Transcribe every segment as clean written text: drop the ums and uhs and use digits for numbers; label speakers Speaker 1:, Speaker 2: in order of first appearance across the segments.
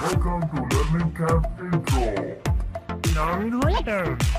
Speaker 1: Welcome to Learning Camp Intro.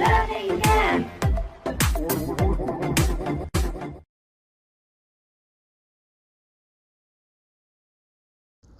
Speaker 2: Learning Camp।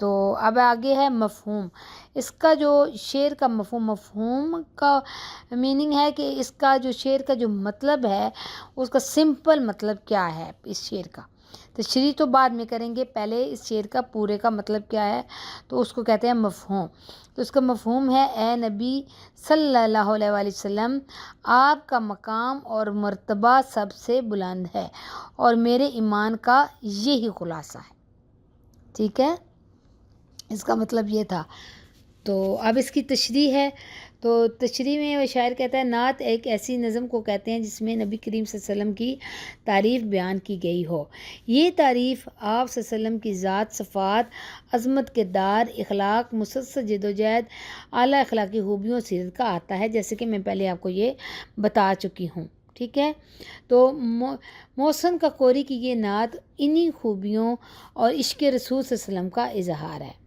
Speaker 3: تو اب آگے ہے مفہوم. اس کا جو شعر کا مفہوم کا میننگ ہے کہ اس کا جو شعر کا جو مطلب ہے اس کا سمپل مطلب کیا ہے. اس شعر کا تشریح تو بعد میں کریں گے، پہلے اس شعر کا پورے کا مطلب کیا ہے تو اس کو کہتے ہیں مفہوم. تو اس کا مفہوم ہے: اے نبی صلی اللہ علیہ وآلہ وسلم، آپ کا مقام اور مرتبہ سب سے بلند ہے اور میرے ایمان کا یہی خلاصہ ہے. ٹھیک ہے، اس کا مطلب یہ تھا. تو اب اس کی تشریح ہے. تو تشریح میں وہ شاعر کہتا ہے: نعت ایک ایسی نظم کو کہتے ہیں جس میں نبی کریم صلی اللہ علیہ وسلم کی تعریف بیان کی گئی ہو. یہ تعریف آپ صلی اللہ علیہ وسلم کی ذات، صفات، عظمت، کردار، اخلاق، مسلسل جدوجہد، اعلیٰ اخلاقی خوبیوں، سیرت کا آتا ہے، جیسے کہ میں پہلے آپ کو یہ بتا چکی ہوں. ٹھیک ہے، تو محسن کاکوری کی یہ نعت انہی خوبیوں اور عشق رسول صلی اللہ علیہ وسلم کا اظہار ہے.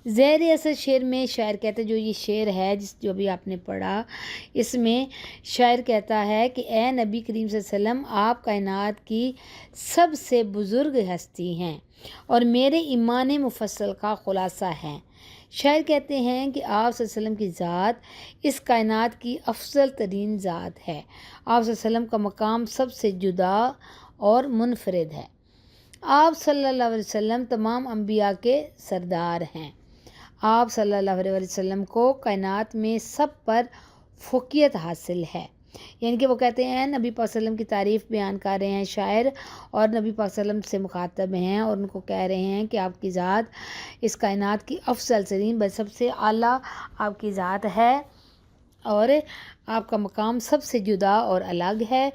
Speaker 3: زیر اثر شعر میں شاعر کہتا ہے، جو یہ شعر ہے جو بھی آپ نے پڑھا، اس میں شاعر کہتا ہے کہ اے نبی کریم صلی اللہ علیہ وسلم، آپ کائنات کی سب سے بزرگ ہستی ہیں اور میرے ایمان مفصل کا خلاصہ ہیں. شاعر کہتے ہیں کہ آپ صلی اللہ علیہ وسلم کی ذات اس کائنات کی افضل ترین ذات ہے. آپ صلی اللہ علیہ وسلم کا مقام سب سے جدا اور منفرد ہے. آپ صلی اللہ علیہ وسلم تمام انبیاء کے سردار ہیں. آپ صلی اللہ علیہ وسلم کو کائنات میں سب پر فوقیت حاصل ہے. یعنی کہ وہ کہتے ہیں نبی پاک صلی اللہ علیہ وسلم کی تعریف بیان کر رہے ہیں شاعر، اور نبی پاک صلی اللہ علیہ وسلم سے مخاطب ہیں اور ان کو کہہ رہے ہیں کہ آپ کی ذات اس کائنات کی افضل ترین، سب سے اعلیٰ آپ کی ذات ہے اور آپ کا مقام سب سے جدا اور الگ ہے.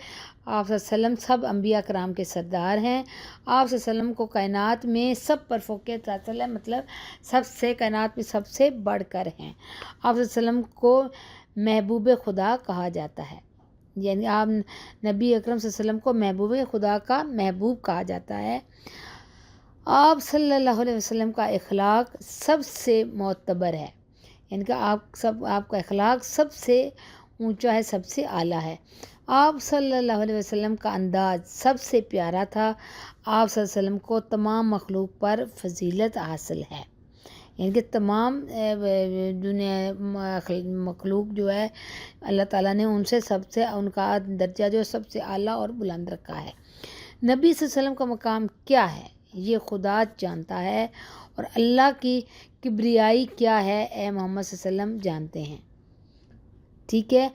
Speaker 3: آپ صلی اللہ علیہ وسلم سب انبیاء کرام کے سردار ہیں. آپ صلی اللہ علیہ وسلم کو کائنات میں سب پر فوقیت حاصل ہے، مطلب سب سے کائنات میں سب سے بڑھ کر ہیں. آپ صلی اللہ علیہ وسلم کو محبوب خدا کہا جاتا ہے. یعنی آپ نبی اکرم صلی اللہ علیہ وسلم کو محبوب خدا کا محبوب کہا جاتا ہے. آپ صلی اللہ علیہ وسلم کا اخلاق سب سے معتبر ہے. یعنی کہ آپ کا اخلاق سب سے اونچا ہے، سب سے اعلیٰ ہے. آپ صلی اللہ علیہ وسلم کا انداز سب سے پیارا تھا. آپ صلی اللہ علیہ وسلم کو تمام مخلوق پر فضیلت حاصل ہے. یعنی کہ تمام دنیا مخلوق جو ہے اللہ تعالیٰ نے ان سے سب سے ان کا درجہ جو سب سے اعلیٰ اور بلند رکھا ہے. نبی صلی اللہ علیہ وسلم کا مقام کیا ہے یہ خدا جانتا ہے، اور اللہ کی کبریائی کیا ہے اے محمد صلی اللہ علیہ وسلم جانتے ہیں. ٹھیک ہے،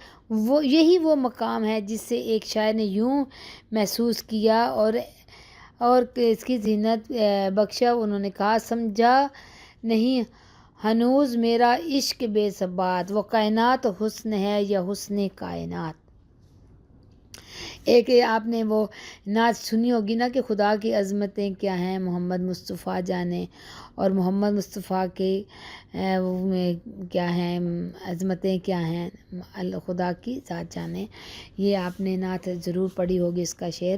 Speaker 3: یہی وہ مقام ہے جس سے ایک شاعر نے یوں محسوس کیا اور اس کی زینت بخشا. انہوں نے کہا: سمجھا نہیں ہنوز میرا عشق بے ثبات، وہ کائنات حسن ہے یا حسن کائنات. ایک آپ نے وہ نعت سنی ہوگی نا کہ خدا کی عظمتیں کیا ہیں محمد مصطفیٰ جانے، اور محمد مصطفیٰ کے کیا ہیں عظمتیں کیا ہیں خدا کی ذات جانے. یہ آپ نے نعت ضرور پڑھی ہوگی اس کا شعر.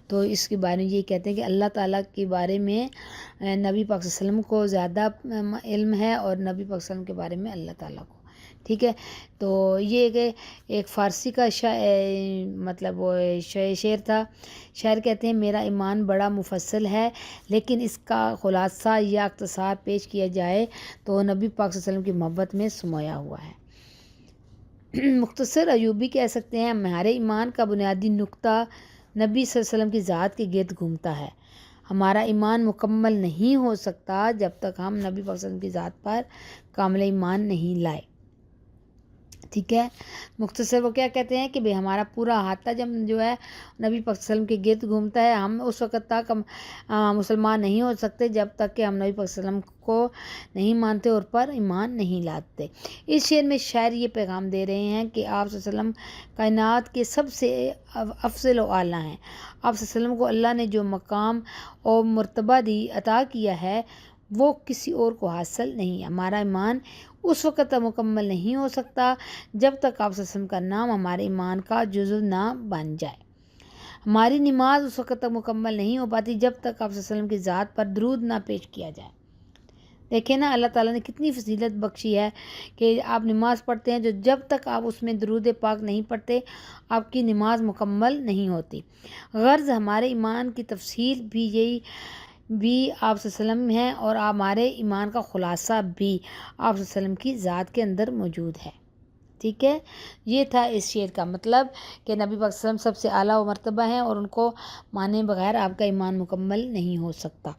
Speaker 3: تو اس کے بارے میں یہ کہتے ہیں کہ اللہ تعالیٰ کے بارے میں نبی پاک صلی اللہ علیہ وسلم کو زیادہ علم ہے اور نبی پاک صلی اللہ علیہ وسلم کے بارے میں اللہ تعالیٰ کو. ٹھیک ہے، تو یہ کہ ایک فارسی کا مطلب وہ شعر تھا. شاعر کہتے ہیں میرا ایمان بڑا مفصل ہے، لیکن اس کا خلاصہ یا اختصار پیش کیا جائے تو نبی پاک صلی اللہ علیہ وسلم کی محبت میں سمویا ہوا ہے. مختصر ایوبی کہہ سکتے ہیں ہمارے ایمان کا بنیادی نقطہ نبی صلی اللہ علیہ وسلم کی ذات کے گرد گھومتا ہے. ہمارا ایمان مکمل نہیں ہو سکتا جب تک ہم نبی پاک صلی اللہ علیہ وسلم کی ذات پر کامل ایمان نہیں لائے. ٹھیک ہے، مختصر وہ کیا کہتے ہیں کہ ہمارا پورا احاطہ جب جو ہے نبی پاک صلی اللہ علیہ وسلم کے گرد گھومتا ہے، ہم اس وقت تک مسلمان نہیں ہو سکتے جب تک کہ ہم نبی پاک صلی اللہ علیہ وسلم کو نہیں مانتے اور پر ایمان نہیں لاتے. اس شعر میں شاعر یہ پیغام دے رہے ہیں کہ آپ صلی اللہ علیہ وسلم کائنات کے سب سے افضل و اعلیٰ ہیں. آپ صلی اللہ علیہ وسلم کو اللہ نے جو مقام اور مرتبہ عطا کیا ہے وہ کسی اور کو حاصل نہیں. ہمارا ایمان اس وقت تک مکمل نہیں ہو سکتا جب تک آپ صلی اللہ علیہ وسلم کا نام ہمارے ایمان کا جزو نہ بن جائے. ہماری نماز اس وقت تک مکمل نہیں ہو پاتی جب تک آپ صلی اللہ علیہ وسلم کی ذات پر درود نہ پیش کیا جائے. دیکھیں نا اللہ تعالیٰ نے کتنی فضیلت بخشی ہے کہ آپ نماز پڑھتے ہیں، جو جب تک آپ اس میں درود پاک نہیں پڑھتے آپ کی نماز مکمل نہیں ہوتی. غرض ہمارے ایمان کی تفصیل بھی یہی بھی آپ صلی اللہ علیہ وسلم ہیں اور ہمارے ایمان کا خلاصہ بھی آپ صلی اللہ علیہ وسلم کی ذات کے اندر موجود ہے. ٹھیک ہے، یہ تھا اس شعر کا مطلب کہ نبی پاک صلی اللہ علیہ وسلم سب سے اعلیٰ و مرتبہ ہیں اور ان کو مانے بغیر آپ کا ایمان مکمل نہیں ہو سکتا.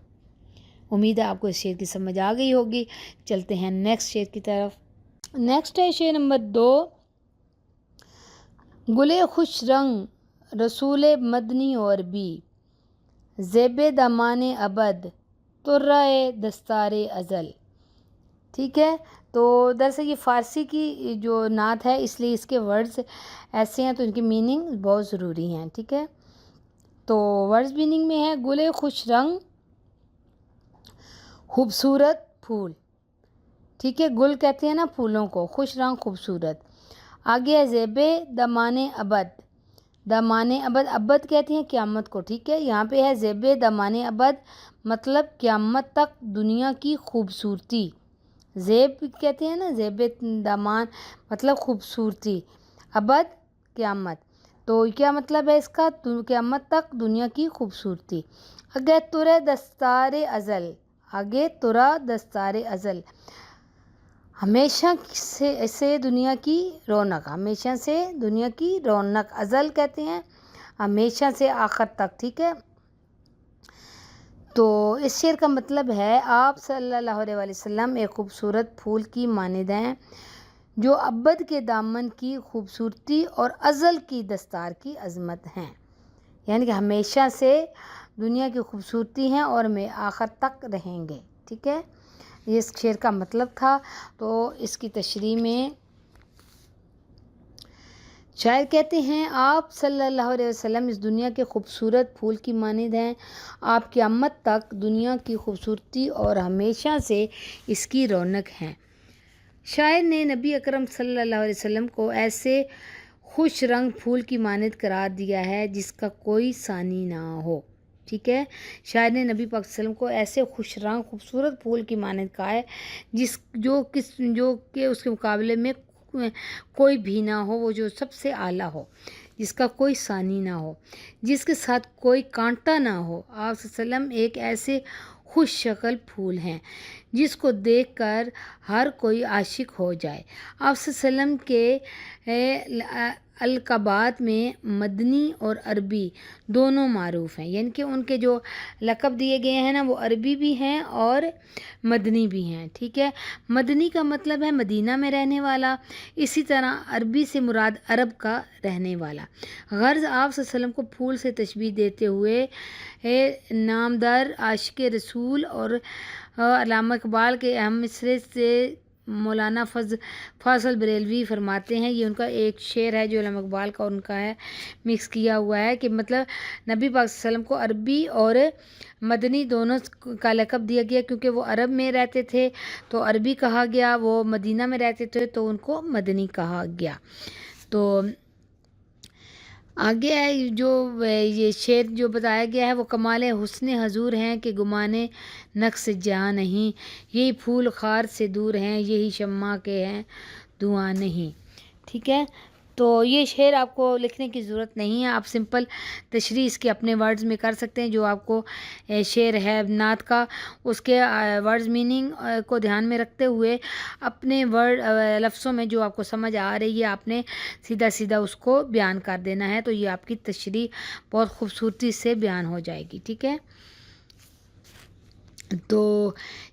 Speaker 3: امید ہے آپ کو اس شعر کی سمجھ آ گئی ہوگی. چلتے ہیں نیکسٹ شعر کی طرف. نیکسٹ ہے شعر نمبر 2. گلے خوش رنگ رسول مدنی و عربی، زیب دامان ابد ترائے دستار ازل. ٹھیک ہے، تو دراصل یہ فارسی کی جو نعت ہے اس لیے اس کے ورڈز ایسے ہیں تو ان کی میننگ بہت ضروری ہیں. ٹھیک ہے، تو ورڈز میننگ میں ہے گلے خوش رنگ خوبصورت پھول. ٹھیک ہے، گل کہتے ہیں نا پھولوں کو، خوش رنگ خوبصورت. آگے ہے زیب دامان ابد. دامان ابد، ابد کہتے ہیں قیامت کو. ٹھیک ہے، یہاں پہ ہے زیب دامان ابد مطلب قیامت تک دنیا کی خوبصورتی. زیب کہتے ہیں نا، زیب دامان مطلب خوبصورتی، ابد قیامت. تو کیا مطلب ہے اس کا؟ قیامت تک دنیا کی خوبصورتی. آگے ترے دستار ازل. آگے ترا دستار ازل، ہمیشہ سے دنیا کی رونق، ہمیشہ سے دنیا کی رونق. ازل کہتے ہیں ہمیشہ سے آخر تک. ٹھیک ہے، تو اس شعر کا مطلب ہے آپ صلی اللہ علیہ وآلہ وسلم ایک خوبصورت پھول کی مانند ہیں جو ابد کے دامن کی خوبصورتی اور ازل کی دستار کی عظمت ہیں. یعنی کہ ہمیشہ سے دنیا کی خوبصورتی ہیں اور میں آخر تک رہیں گے. ٹھیک ہے، یہ اس شعر کا مطلب تھا. تو اس کی تشریح میں شاعر کہتے ہیں آپ صلی اللہ علیہ وسلم اس دنیا کے خوبصورت پھول کی مانند ہیں. آپ قیامت تک دنیا کی خوبصورتی اور ہمیشہ سے اس کی رونق ہیں. شاعر نے نبی اکرم صلی اللہ علیہ وسلم کو ایسے خوش رنگ پھول کی مانند قرار دیا ہے جس کا کوئی ثانی نہ ہو. ٹھیک ہے، شاعر نے نبی پاک صلی اللہ علیہ وسلم کو ایسے خوش رنگ خوبصورت پھول کی مانند کہا ہے جو کہ اس کے مقابلے میں کوئی بھی نہ ہو، وہ جو سب سے اعلیٰ ہو، جس کا کوئی ثانی نہ ہو، جس کے ساتھ کوئی کانٹا نہ ہو. آپ صلی اللہ علیہ وسلم ایک ایسے خوش شکل پھول ہیں جس کو دیکھ کر ہر کوئی عاشق ہو جائے. آپ صلی اللہ علیہ وسلم کے القابات میں مدنی اور عربی دونوں معروف ہیں. یعنی کہ ان کے جو لقب دیے گئے ہیں نا وہ عربی بھی ہیں اور مدنی بھی ہیں. ٹھیک ہے، مدنی کا مطلب ہے مدینہ میں رہنے والا، اسی طرح عربی سے مراد عرب کا رہنے والا. غرض آپ صلی اللہ علیہ وسلم کو پھول سے تشبیہ دیتے ہوئے نامدار عاشق رسول اور علامہ اقبال کے اہم مصرے سے مولانا فاضل بریلوی فرماتے ہیں، یہ ان کا ایک شعر ہے جو علامہ اقبال کا اور ان کا ہے مکس کیا ہوا ہے، کہ مطلب نبی پاک صلی اللہ علیہ وسلم کو عربی اور مدنی دونوں کا لقب دیا گیا کیونکہ وہ عرب میں رہتے تھے تو عربی کہا گیا، وہ مدینہ میں رہتے تھے تو ان کو مدنی کہا گیا. تو آگے ہے جو یہ شعر جو بتایا گیا ہے وہ کمال حسن حضور ہیں کہ گمانے نقص جہاں نہیں، یہی پھول خار سے دور ہیں، یہی شمع کے ہیں دھواں نہیں. ٹھیک ہے، تو یہ شعر آپ کو لکھنے کی ضرورت نہیں ہے، آپ سمپل تشریح اس کے اپنے ورڈز میں کر سکتے ہیں. جو آپ کو شعر ہے نعت کا اس کے ورڈز میننگ کو دھیان میں رکھتے ہوئے اپنے لفظوں میں جو آپ کو سمجھ آ رہی ہے آپ نے سیدھا اس کو بیان کر دینا ہے، تو یہ آپ کی تشریح بہت خوبصورتی سے بیان ہو جائے گی. ٹھیک ہے، تو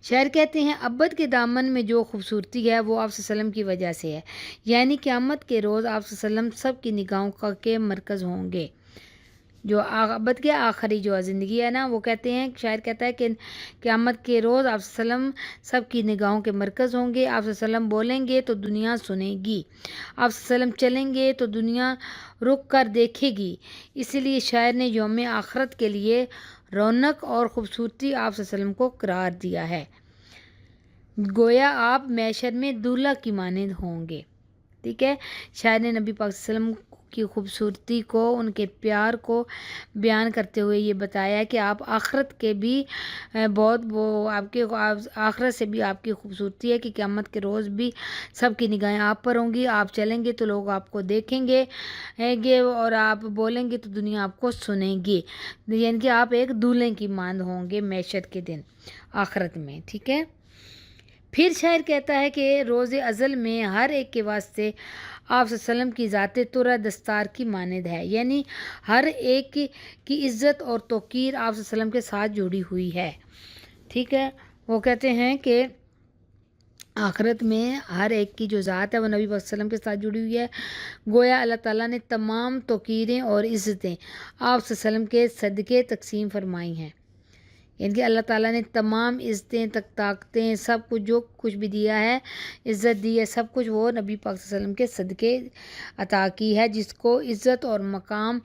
Speaker 3: شاعر کہتے ہیں ابد کے دامن میں جو خوبصورتی ہے وہ آپ صلی اللہ علیہ وسلم کی وجہ سے ہے. یعنی قیامت کے روز آپ صلی اللہ علیہ وسلم سب کی نگاہوں کے مرکز ہوں گے. جو ابد کے آخری جو زندگی ہے نا وہ کہتے ہیں، شاعر کہتا ہے کہ قیامت کے روز آپ صلی اللہ علیہ وسلم سب کی نگاہوں کے مرکز ہوں گے. آپ صلی اللہ علیہ وسلم بولیں گے تو دنیا سنے گی، آپ صلی اللہ علیہ وسلم چلیں گے تو دنیا رک کر دیکھے گی. اسی لیے شاعر نے یوم آخرت کے لیے رونق اور خوبصورتی آپ صلی اللہ علیہ وسلم کو قرار دیا ہے، گویا آپ محشر میں دولہا کی مانند ہوں گے. ٹھیک ہے، شاعر نے نبی پاک صلی اللہ علیہ وسلم کی خوبصورتی کو، ان کے پیار کو بیان کرتے ہوئے یہ بتایا کہ آپ آخرت کے بھی آپ کے آخرت سے بھی آپ کی خوبصورتی ہے کہ قیامت کے روز بھی سب کی نگاہیں آپ پر ہوں گی. آپ چلیں گے تو لوگ آپ کو دیکھیں گے اور آپ بولیں گے تو دنیا آپ کو سنے گی. یعنی کہ آپ ایک دولہے کی ماند ہوں گے معیشت کے دن آخرت میں. ٹھیک ہے. پھر شاعر کہتا ہے کہ روز ازل میں ہر ایک کے واسطے آپ صلی اللہ علیہ وسلم کی ذات طرح دستار کی مانند ہے. یعنی ہر ایک کی عزت اور توقیر آپ صلی اللہ علیہ وسلم کے ساتھ جڑی ہوئی ہے. ٹھیک ہے. وہ کہتے ہیں کہ آخرت میں ہر ایک کی جو ذات ہے وہ نبی پاک صلی اللہ علیہ وسلم کے ساتھ جڑی ہوئی ہے. گویا اللہ تعالیٰ نے تمام توقیریں اور عزتیں آپ صلی اللہ علیہ وسلم کے صدقے تقسیم فرمائی ہیں. یعنی کہ اللہ تعالیٰ نے تمام عزتیں طاقتیں سب کچھ جو کچھ بھی دیا ہے، عزت دی ہے، سب کچھ وہ نبی پاک صلی اللہ علیہ وسلم کے صدقے عطا کی ہے. جس کو عزت اور مقام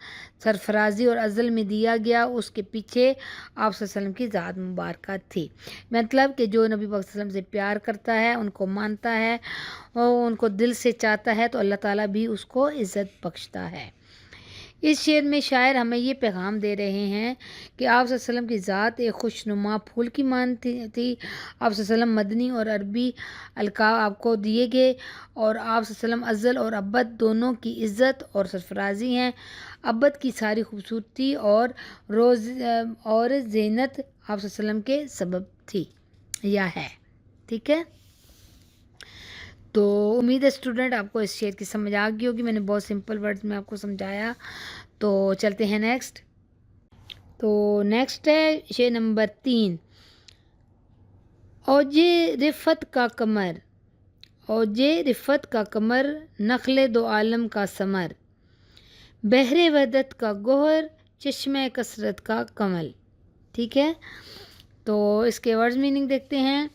Speaker 3: سرفرازی اور ازل میں دیا گیا اس کے پیچھے آپ صلی اللہ علیہ وسلم کی ذات مبارکہ تھی. مطلب کہ جو نبی پاک صلی اللہ علیہ وسلم سے پیار کرتا ہے، ان کو مانتا ہے اور ان کو دل سے چاہتا ہے تو اللہ تعالیٰ بھی اس کو عزت بخشتا ہے. اس شعر میں شاعر ہمیں یہ پیغام دے رہے ہیں کہ آپ صلی اللہ علیہ وسلم کی ذات ایک خوشنما پھول کی مانند تھی. آپ صلی اللہ علیہ وسلم مدنی اور عربی القاب آپ کو دیے گئے اور آپ صلی اللہ علیہ وسلم ازل اور ابد دونوں کی عزت اور سرفرازی ہیں. ابد کی ساری خوبصورتی اور زینت آپ صلی اللہ علیہ وسلم کے سبب تھی یا ہے. ٹھیک ہے. تو امید ہے اسٹوڈنٹ آپ کو اس شعر کی سمجھ آ گئی ہوگی. میں نے بہت سمپل ورڈز میں آپ کو سمجھایا. تو چلتے ہیں نیکسٹ. تو نیکسٹ ہے شعر نمبر 3. اوجے رفت کا کمر، اوجے رفت کا کمر، نخل دو عالم کا ثمر، بحر وحدت کا گوہر، چشمہ کثرت کا کمل. ٹھیک ہے. تو اس کے ورڈز میننگ دیکھتے ہیں.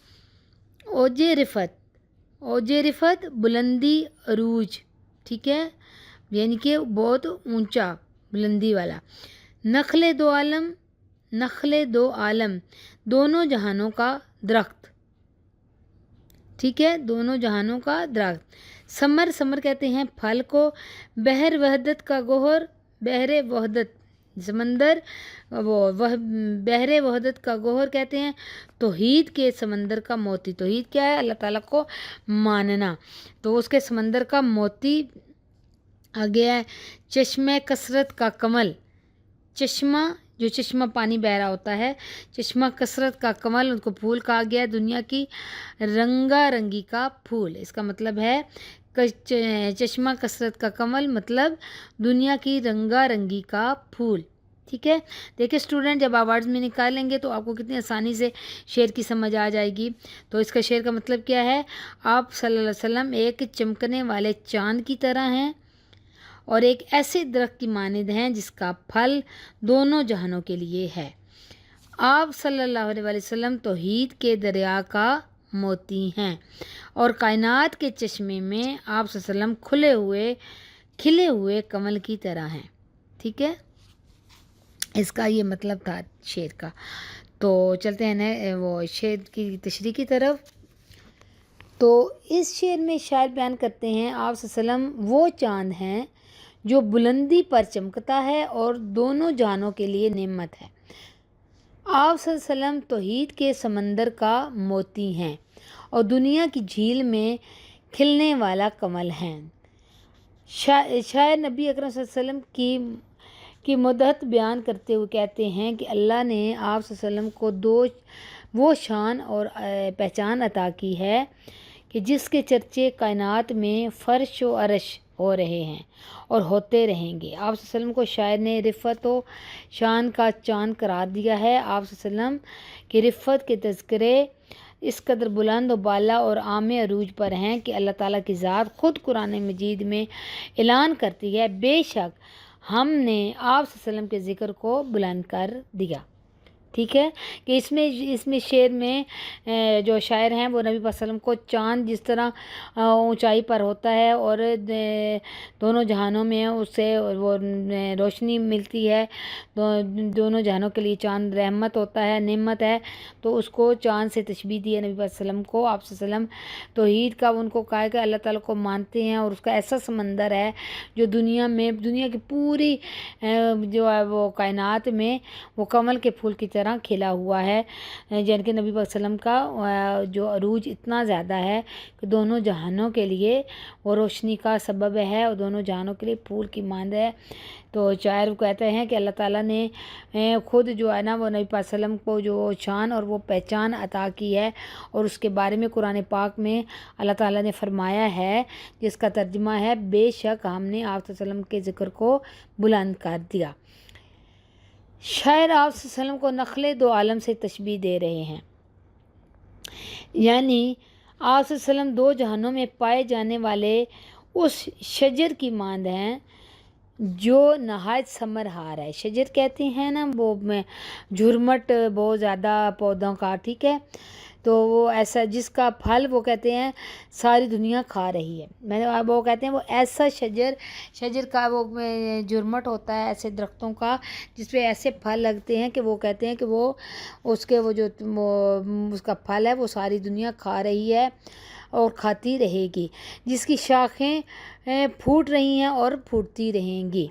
Speaker 3: اوجے رفت، اوجے رفت بلندی، عروج. ٹھیک ہے. یعنی کہ بہت اونچا بلندی والا. نخل دو عالم، نخل دو عالم دونوں جہانوں کا درخت. ٹھیک ہے. دونوں جہانوں کا درخت. ثمر، ثمر کہتے ہیں پھل کو. بحر وحدت کا گوہر، بحر وحدت سمندر، بحر وحدت کا گوہر کہتے ہیں توحید کے سمندر کا موتی. توحید کیا ہے؟ اللہ تعالیٰ کو ماننا. تو اس کے سمندر کا موتی آگے ہے. چشمہ کثرت کا کمل، چشمہ جو چشمہ پانی بہ رہا ہوتا ہے، چشمہ کثرت کا کمل ان کو پھول کہا گیا ہے. دنیا کی رنگا رنگی کا پھول. اس کا مطلب ہے چشمہ کثرت کا کمل مطلب دنیا کی رنگا رنگی کا پھول. ٹھیک ہے. دیکھیں اسٹوڈنٹ جب آپ ورڈز میں نکالیں گے تو آپ کو کتنی آسانی سے شعر کی سمجھ آ جائے گی. تو اس کا شعر کا مطلب کیا ہے؟ آپ صلی اللہ علیہ وسلم ایک چمکنے والے چاند کی طرح ہیں اور ایک ایسے درخت کی مانند ہیں جس کا پھل دونوں جہانوں کے لیے ہے. آپ صلی اللہ علیہ وسلم توحید کے دریا کا موتی ہیں اور کائنات کے چشمے میں آپ صلی اللہ علیہ وسلم کھلے ہوئے کمل کی طرح ہیں. ٹھیک ہے. اس کا یہ مطلب تھا شعر کا. تو چلتے ہیں وہ شعر کی تشریح کی طرف. تو اس شعر میں شاعر بیان کرتے ہیں آپ صلی اللہ علیہ وسلم وہ چاند ہیں جو بلندی پر چمکتا ہے اور دونوں جہانوں کے لیے نعمت ہے. آپ صلی اللہ علیہ وسلم توحید کے سمندر کا موتی ہیں اور دنیا کی جھیل میں کھلنے والا کمل ہیں. شاعر نبی اکرم صلی اللہ علیہ وسلم کی مدحت بیان کرتے ہوئے کہتے ہیں کہ اللہ نے آپ صلی اللہ علیہ وسلم کو وہ شان اور پہچان عطا کی ہے کہ جس کے چرچے کائنات میں فرش و عرش ہو رہے ہیں اور ہوتے رہیں گے. آپ صلی اللہ علیہ وسلم کو شاعر نے رفت و شان کا چاند قرار دیا ہے. آپ صلی اللہ علیہ وسلم کی رفت کے تذکرے اس قدر بلند و بالا اور عام عروج پر ہیں کہ اللہ تعالیٰ کی ذات خود قرآن مجید میں اعلان کرتی ہے بے شک ہم نے آپ صلی اللہ علیہ وسلم کے ذکر کو بلند کر دیا. ٹھیک ہے کہ اس میں شعر میں جو شاعر ہیں وہ نبی پاک صلی اللہ علیہ وسلم کو چاند جس طرح اونچائی پر ہوتا ہے اور دونوں جہانوں میں اس سے وہ روشنی ملتی ہے، دونوں جہانوں کے لیے چاند رحمت ہوتا ہے، نعمت ہے، تو اس کو چاند سے تشبیہ دی ہے نبی پاک صلی اللہ علیہ وسلم کو۔ آپ صلی اللہ علیہ وسلم توحید کا ان کو کہا کہ اللہ تعالیٰ کو مانتے ہیں اور اس کا ایسا سمندر ہے جو دنیا کی پوری جو ہے وہ کائنات میں وہ کمل کے پھول کی طرح کھلا ہوا ہے، جن کے نبی پاک صلی اللہ علیہ وسلم کا جو عروج اتنا زیادہ ہے کہ دونوں جہانوں کے لیے وہ روشنی کا سبب ہے اور دونوں جہانوں کے لیے پھول کی مانند ہے۔ تو شاعر کہتے ہیں کہ اللہ تعالیٰ نے خود جو ہے نا وہ نبی پاک صلی اللہ علیہ وسلم کو جو شان اور وہ پہچان عطا کی ہے، اور اس کے بارے میں قرآن پاک میں اللہ تعالیٰ نے فرمایا ہے، جس کا ترجمہ ہے بے شک ہم نے آپ صلی اللہ علیہ وسلم کے ذکر کو بلند کر دیا۔ شاعر آپ صلی اللہ علیہ وسلم کو نخل دو عالم سے تشبیہ دے رہے ہیں، یعنی آپ صلی اللہ علیہ وسلم دو جہانوں میں پائے جانے والے اس شجر کی مانند ہیں جو نہایت ثمرہار ہے۔ شجر کہتے ہیں نا وہ جھرمٹ بہت زیادہ پودوں کا، ٹھیک ہے، تو وہ ایسا جس کا پھل وہ کہتے ہیں ساری دنیا کھا رہی ہے، وہ کہتے ہیں وہ ایسا شجر کا وہ جھرمٹ ہوتا ہے ایسے درختوں کا جس پہ ایسے پھل لگتے ہیں کہ وہ کہتے ہیں کہ وہ اس کا پھل ہے وہ ساری دنیا کھا رہی ہے اور کھاتی رہے گی، جس کی شاخیں پھوٹ رہی ہیں اور پھوٹتی رہیں گی،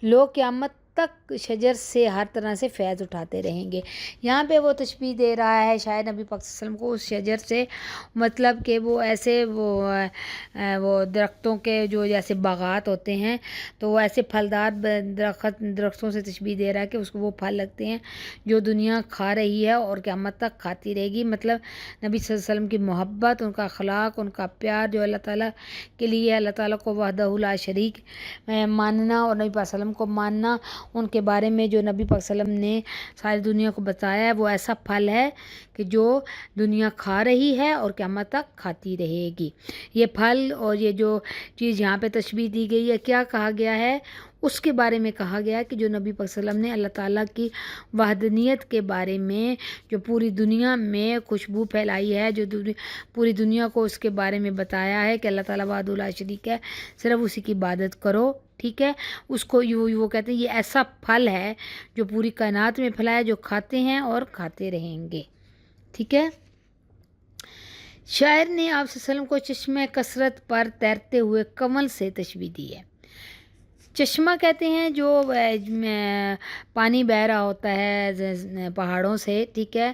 Speaker 3: لوگ قیامت تک شجر سے ہر طرح سے فیض اٹھاتے رہیں گے۔ یہاں پہ وہ تشبیہ دے رہا ہے شاید نبی پاک صلی اللہ علیہ وسلم کو اس شجر سے، مطلب کہ وہ ایسے وہ درختوں کے جو جیسے باغات ہوتے ہیں تو وہ ایسے پھلدار درختوں سے تشبیہ دے رہا ہے کہ اس کو وہ پھل لگتے ہیں جو دنیا کھا رہی ہے اور قیامت تک کھاتی رہے گی، مطلب نبی صلی اللہ علیہ وسلم کی محبت، ان کا اخلاق، ان کا پیار جو اللہ تعالیٰ کے لیے، اللہ تعالیٰ کو وحدہ لا شریک ماننا اور نبی پاک صلی اللہ علیہ وسلم کو ماننا، ان کے بارے میں جو نبی پاک صلی اللہ علیہ وسلم نے ساری دنیا کو بتایا ہے وہ ایسا پھل ہے کہ جو دنیا کھا رہی ہے اور قیامت تک کھاتی رہے گی۔ یہ پھل اور یہ جو چیز یہاں پہ تشبیہ دی گئی ہے، کیا کہا گیا ہے؟ اس کے بارے میں کہا گیا کہ جو نبی پاک صلی اللہ علیہ وسلم نے اللہ تعالیٰ کی وحدانیت کے بارے میں جو پوری دنیا میں خوشبو پھیلائی ہے، جو پوری دنیا کو اس کے بارے میں بتایا ہے کہ اللہ تعالیٰ وحدہ لا شریک ہے، صرف اسی کی عبادت کرو، ٹھیک ہے، اس کو وہ کہتے ہیں یہ ایسا پھل ہے جو پوری کائنات میں پھیلایا، جو کھاتے ہیں اور کھاتے رہیں گے، ٹھیک ہے۔ شاعر نے آپ صلی اللہ علیہ وسلم کو چشمہ کثرت پر تیرتے ہوئے کمل سے تشبیہ دی ہے۔ چشمہ کہتے ہیں جو پانی بہہ رہا ہوتا ہے پہاڑوں سے، ٹھیک ہے،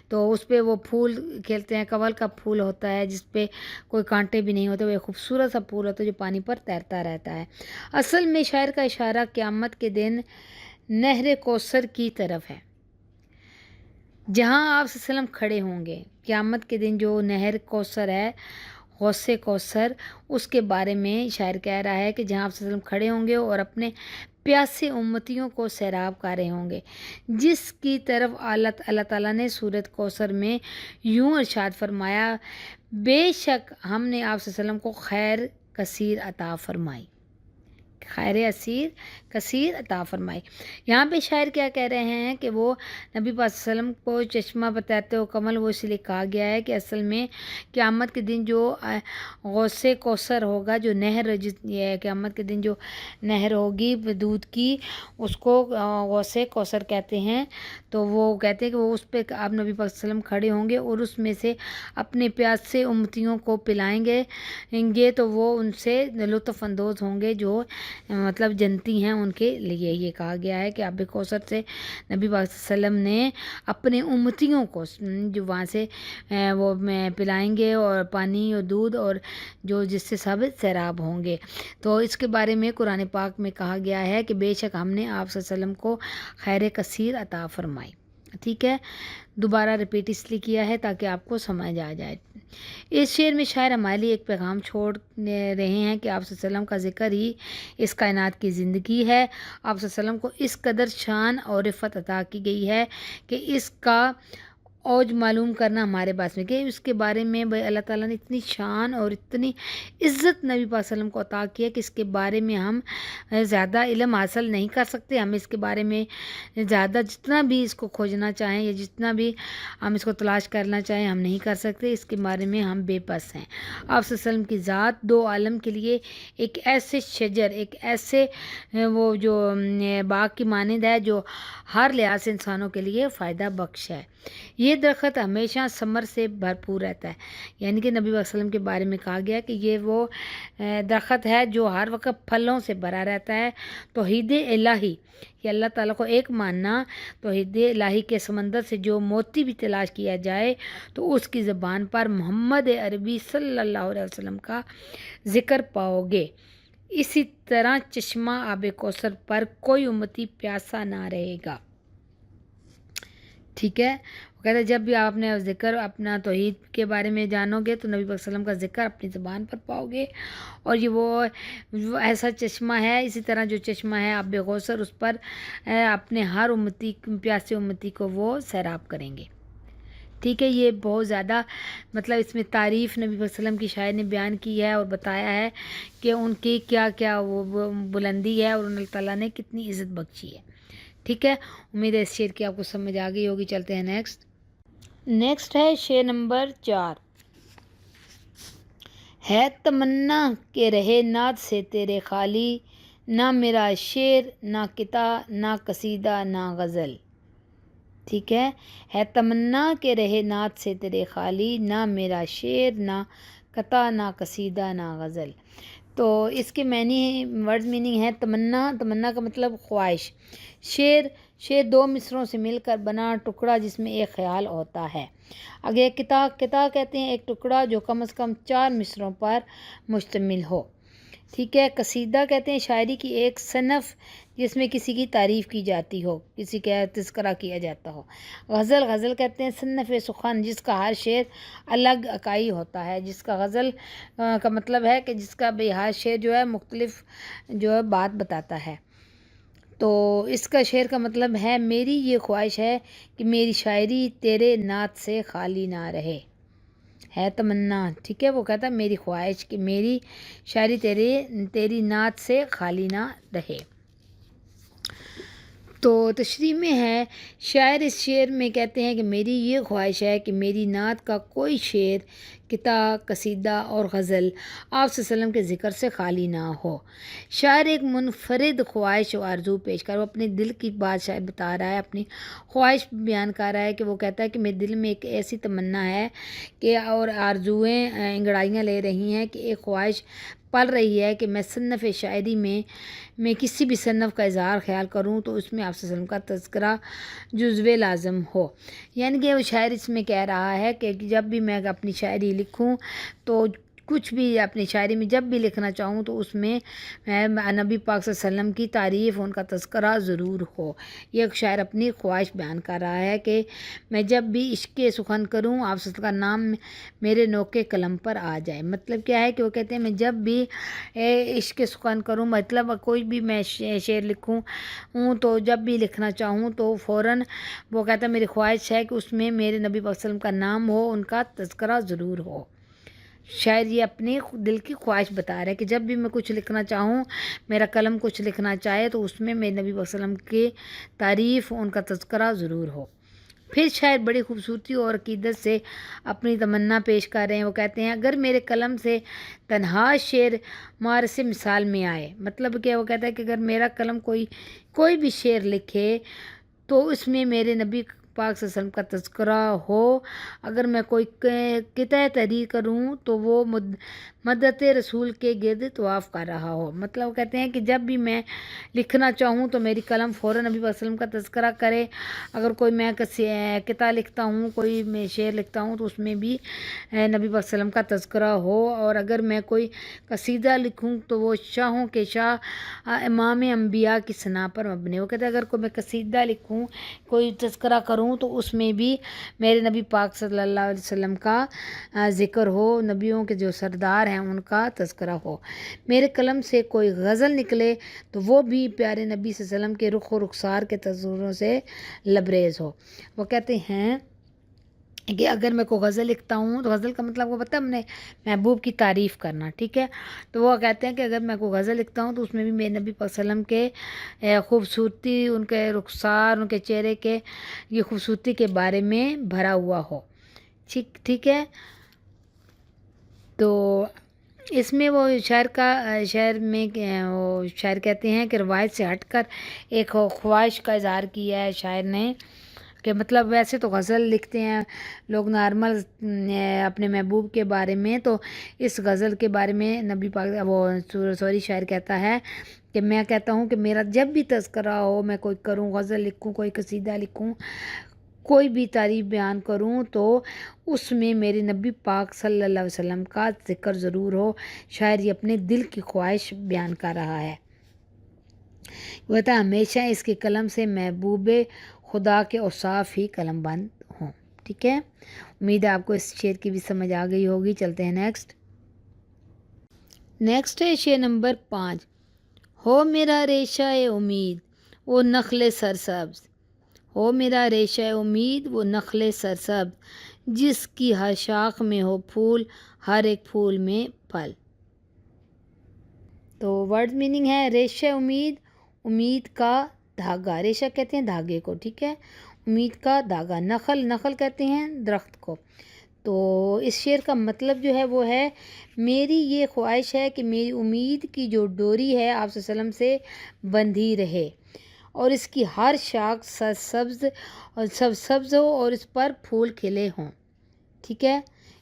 Speaker 3: تو اس پہ وہ پھول کھلتے ہیں، کنول کا پھول ہوتا ہے جس پہ کوئی کانٹے بھی نہیں ہوتے، وہ ایک خوبصورت سا پھول ہوتا ہے جو پانی پر تیرتا رہتا ہے۔ اصل میں شاعر کا اشارہ قیامت کے دن نہر کوثر کی طرف ہے، جہاں آپ صلی اللہ علیہ وسلم کھڑے ہوں گے۔ قیامت کے دن جو نہر کوثر ہے، غوث کوثر، اس کے بارے میں شاعر کہہ رہا ہے کہ جہاں آپ صلی اللہ علیہ وسلم کھڑے ہوں گے اور اپنے پیاسے امتیوں کو سیراب کر رہے ہوں گے، جس کی طرف اللہ تعالیٰ نے سورۃ کوثر میں یوں ارشاد فرمایا، بے شک ہم نے آپ صلی اللہ علیہ وسلم کو خیر کثیر عطا فرمائی، خیر کثیر عطا فرمائی۔ یہاں پہ شاعر کیا کہہ رہے ہیں کہ وہ نبی پاک صلی اللہ علیہ وسلم کو چشمہ بتاتے ہو کمل، وہ اس لیے کہا گیا ہے کہ اصل میں قیامت کے دن جو غوث کوثر ہوگا، جو نہر، یہ قیامت کے دن جو نہر ہوگی دودھ کی، اس کو غوث کوثر کہتے ہیں۔ تو وہ کہتے ہیں کہ وہ اس پہ آپ نبی پاک صلی اللہ علیہ وسلم کھڑے ہوں گے اور اس میں سے اپنے پیاسے امتیوں کو پلائیں گے تو وہ ان سے لطف اندوز ہوں گے، جو مطلب جنتی ہیں ان کے لیے۔ یہ کہا گیا ہے کہ آب کوثر سے نبی پاک صلی اللہ علیہ وسلم نے اپنے امتیوں کو جو وہاں سے وہ پلائیں گے، اور پانی اور دودھ اور جو جس سے سب سیراب ہوں گے۔ تو اس کے بارے میں قرآن پاک میں کہا گیا ہے کہ بے شک ہم نے آپ صلی اللہ علیہ وسلم کو خیر کثیر عطا فرمائی، ٹھیک ہے۔ دوبارہ ریپیٹ اس لیے کیا ہے تاکہ آپ کو سمجھ آ جائے۔ اس شعر میں شاعر ہمارے لیے ایک پیغام چھوڑ رہے ہیں کہ آپ صلی اللہ علیہ وسلم کا ذکر ہی اس کائنات کی زندگی ہے۔ آپ صلی اللہ علیہ وسلم کو اس قدر شان اور رفعت عطا کی گئی ہے کہ اس کا اوج معلوم کرنا ہمارے پاس میں کہ اس کے بارے میں بھائی اللہ تعالیٰ نے اتنی شان اور اتنی عزت نبی پاک صلی اللہ علیہ وسلم کو عطا کیا کہ اس کے بارے میں ہم زیادہ علم حاصل نہیں کر سکتے. ہم اس کے بارے میں زیادہ جتنا بھی اس کو کھوجنا چاہیں یا جتنا بھی ہم اس کو تلاش کرنا چاہیں ہم نہیں کر سکتے. اس کے بارے میں ہم بے بس ہیں. آپ صلی اللہ علیہ وسلم کی ذات دو عالم کے لیے ایک ایسے شجر، ایک ایسے وہ جو باغ کی مانند ہے جو ہر لحاظ سے انسانوں کے لیے فائدہ بخش ہے. یہ درخت ہمیشہ ثمر سے بھرپور رہتا ہے. یعنی کہ نبی صلی اللہ علیہ وسلم کے بارے میں کہا گیا کہ یہ وہ درخت ہے جو ہر وقت پھلوں سے بھرا رہتا ہے. توحید الہی، کہ اللہ تعالیٰ کو ایک ماننا، توحید الہی کے سمندر سے جو موتی بھی تلاش کیا جائے تو اس کی زبان پر محمد عربی صلی اللہ علیہ وسلم کا ذکر پاؤ گے. اسی طرح چشمہ آب کوثر پر کوئی امتی پیاسا نہ رہے گا. ٹھیک ہے، وہ کہتے ہیں جب بھی آپ اپنے ذکر اپنا توحید کے بارے میں جانو گے تو نبی پاک صلی اللہ علیہ وسلم کا ذکر اپنی زبان پر پاؤ گے. اور یہ وہ ایسا چشمہ ہے، اسی طرح جو چشمہ ہے آب کوثر، اس پر اپنے ہر امتی پیاسے امتی کو وہ سیراب کریں گے. ٹھیک ہے، یہ بہت زیادہ مطلب اس میں تعریف نبی صلی اللہ علیہ وسلم کی شاعر نے بیان کی ہے اور بتایا ہے کہ ان کی کیا کیا وہ بلندی ہے اور اللہ تعالیٰ نے کتنی عزت بخشی ہے. ٹھیک ہے، امید ہے اس شعر کی آپ کو سمجھ آ گئی ہوگی. چلتے ہیں نیکسٹ ہے شعر نمبر 4. ہے تمنا کہ رہے نعت سے تیرے خالی، نہ میرا شعر نہ قطع نہ قصیدہ نہ غزل. ٹھیک ہے تمنا کہ رہے نعت سے تیرے خالی، نہ میرا شعر نہ قطع نہ قصیدہ نہ غزل. تو اس کے معنی ورڈ میننگ ہے تمنا کا مطلب خواہش. شعر دو مصروں سے مل کر بنا ٹکڑا جس میں ایک خیال ہوتا ہے. آگے قطع کہتے ہیں ایک ٹکڑا جو کم از کم 4 مصروں پر مشتمل ہو. ٹھیک ہے، قصیدہ کہتے ہیں شاعری کی ایک صنف جس میں کسی کی تعریف کی جاتی ہو، کسی کا تذکرہ کیا جاتا ہو. غزل کہتے ہیں صنف سخن جس کا ہر شعر الگ اکائی ہوتا ہے، جس کا غزل کا مطلب ہے کہ جس کا بھی ہر شعر جو ہے مختلف جو ہے بات بتاتا ہے. تو اس کا شعر کا مطلب ہے میری یہ خواہش ہے کہ میری شاعری تیرے نعت سے خالی نہ رہے. ہے تمنا، ٹھیک ہے، وہ کہتا ہے میری خواہش کہ میری شاعری تیری نعت سے خالی نہ رہے. تو تشریح میں ہے شاعر اس شعر میں کہتے ہیں کہ میری یہ خواہش ہے کہ میری نعت کا کوئی شعر، قطع، قصیدہ اور غزل آپ صلی اللہ علیہ وسلم کے ذکر سے خالی نہ ہو. شاعر ایک منفرد خواہش و آرزو پیش کر، وہ اپنے دل کی بات شاعر بتا رہا ہے، اپنی خواہش بیان کر رہا ہے کہ وہ کہتا ہے کہ میرے دل میں ایک ایسی تمنا ہے کہ اور آرزویں انگڑائیاں لے رہی ہیں کہ ایک خواہش پل رہی ہے کہ میں صنف شاعری میں کسی بھی صنف کا اظہار خیال کروں تو اس میں آپ صلی اللہ علیہ وسلم کا تذکرہ جزو لازم ہو. یعنی کہ وہ شاعر اس میں کہہ رہا ہے کہ جب بھی میں اپنی شاعری لکھوں تو کچھ بھی اپنی شاعری میں جب بھی لکھنا چاہوں تو اس میں نبی پاک صلی اللہ علیہ وسلم کی تعریف، ان کا تذکرہ ضرور ہو. یہ ایک شاعر اپنی خواہش بیان کر رہا ہے کہ میں جب بھی عشق سخن کروں آپ صلی اللہ علیہ وسلم کا نام میرے نوکے قلم پر آ جائے. مطلب کیا ہے کہ وہ کہتے ہیں میں جب بھی عشق سخن کروں، مطلب کوئی بھی میں شعر لکھوں تو جب بھی لکھنا چاہوں تو فوراً وہ کہتا ہے میری خواہش ہے کہ اس میں میرے نبی پاک صلی اللہ علیہ وسلم کا نام ہو، ان کا تذکرہ ضرور ہو. شاعر یہ اپنی دل کی خواہش بتا رہا ہے کہ جب بھی میں کچھ لکھنا چاہوں، میرا قلم کچھ لکھنا چاہے تو اس میں میرے نبی صلی اللہ علیہ وسلم کی تعریف، ان کا تذکرہ ضرور ہو. پھر شاعر بڑی خوبصورتی اور عقیدت سے اپنی تمنا پیش کر رہے ہیں. وہ کہتے ہیں اگر میرے قلم سے تنہا شعر مار سے مثال میں آئے، مطلب کہ وہ کہتا ہے کہ اگر میرا قلم کوئی بھی شعر لکھے تو اس میں میرے نبی پاک صلی اللہ علیہ وسلم کا تذکرہ ہو. اگر میں کوئی قطع تحریر کروں تو وہ مدت رسول کے گرد طواف کر رہا ہو. مطلب وہ کہتے ہیں کہ جب بھی میں لکھنا چاہوں تو میری قلم فوراً نبی صلی اللہ علیہ وسلم کا تذکرہ کرے. اگر کوئی میں قطع لکھتا ہوں، کوئی میں شعر لکھتا ہوں تو اس میں بھی نبی صلی اللہ علیہ وسلم کا تذکرہ ہو. اور اگر میں کوئی قصیدہ لکھوں تو وہ شاہوں کے شاہ امام انبیاء کی ثنا پر مبنی. وہ کہتے ہیں اگر کوئی میں قصیدہ لکھوں، کوئی تذکرہ کروں تو اس میں بھی میرے نبی پاک صلی اللہ علیہ وسلم کا ذکر ہو، نبیوں کے جو سردار ہیں ان کا تذکرہ ہو. میرے قلم سے کوئی غزل نکلے تو وہ بھی پیارے نبی صلی اللہ علیہ وسلم کے رخ و رخسار کے تصوروں سے لبریز ہو. وہ کہتے ہیں کہ اگر میں کوئی غزل لکھتا ہوں تو غزل کا مطلب وہ پتہ ہے ہم نے محبوب کی تعریف کرنا، ٹھیک ہے، تو وہ کہتے ہیں کہ اگر میں کوئی غزل لکھتا ہوں تو اس میں بھی میرے نبی پاک صلی اللہ علیہ وسلم کے خوبصورتی، ان کے رخسار، ان کے چہرے کے یہ خوبصورتی کے بارے میں بھرا ہوا ہو، ٹھیک ہے۔ تو اس میں وہ شاعر میں وہ شاعر کہتے ہیں کہ روایت سے ہٹ کر ایک خواہش کا اظہار کیا ہے شاعر نے، کہ مطلب ویسے تو غزل لکھتے ہیں لوگ نارمل اپنے محبوب کے بارے میں، تو اس غزل کے بارے میں نبی پاک شاعر کہتا ہے کہ میں کہتا ہوں کہ میرا جب بھی تذکرہ ہو، میں کوئی کروں، غزل لکھوں، کوئی قصیدہ لکھوں، کوئی بھی تعریف بیان کروں، تو اس میں میرے نبی پاک صلی اللہ علیہ وسلم کا ذکر ضرور ہو۔ شاعر یہ اپنے دل کی خواہش بیان کر رہا ہے۔ وہ کہتا ہے ہمیشہ اس کے قلم سے محبوب خدا کے اوصاف ہی قلم بند ہوں، ٹھیک ہے۔ امید ہے آپ کو اس شعر کی بھی سمجھ آ گئی ہوگی۔ چلتے ہیں نیکسٹ ہے شعر نمبر 5۔ ہو میرا ریشہ امید وہ نخل سرسبز، ہو میرا ریشہ امید وہ نخل سرسبز، جس کی ہر شاخ میں ہو پھول، ہر ایک پھول میں پھل۔ تو ورڈ میننگ ہے ریشہ امید، امید کا دھاگا، ریشہ کہتے ہیں دھاگے کو، ٹھیک ہے، امید کا دھاگا، نخل کہتے ہیں درخت کو۔ تو اس شعر کا مطلب جو ہے وہ ہے میری یہ خواہش ہے کہ میری امید کی جو ڈوری ہے آپ صلی اللہ علیہ وسلم سے بندھی رہے، اور اس کی ہر شاخ سبز ہو اور اس پر پھول کھلے ہوں، ٹھیک ہے۔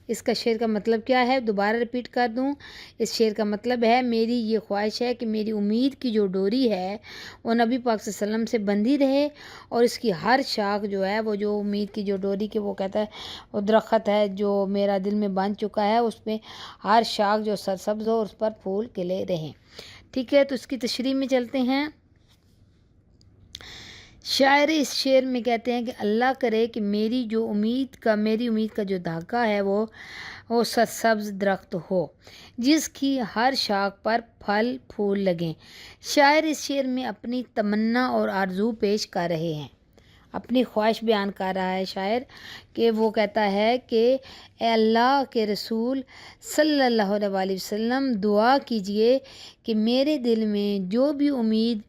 Speaker 3: اس کا شعر کا مطلب کیا ہے، دوبارہ ریپیٹ کر دوں، اس شعر کا مطلب ہے میری یہ خواہش ہے کہ میری امید کی جو ڈوری ہے وہ نبی پاک صلی اللہ علیہ وسلم سے بندھی رہے، اور اس کی ہر شاخ جو ہے وہ جو امید کی جو ڈوری کے وہ کہتا ہے وہ درخت ہے جو میرا دل میں بن چکا ہے، اس میں ہر شاخ جو سرسبز ہو اور اس پر پھول کھلے رہیں، ٹھیک ہے۔ تو اس کی تشریح میں چلتے ہیں۔ شاعر اس شعر میں کہتے ہیں کہ اللہ کرے کہ میری امید کا جو دھاگا ہے وہ سرسبز درخت ہو جس کی ہر شاخ پر پھل پھول لگیں۔ شاعر اس شعر میں اپنی تمنا اور آرزو پیش کر رہے ہیں، اپنی خواہش بیان کر رہا ہے شاعر، کہ وہ کہتا ہے کہ اے اللہ کے رسول صلی اللہ علیہ وسلم دعا کیجئے کہ میرے دل میں جو بھی امید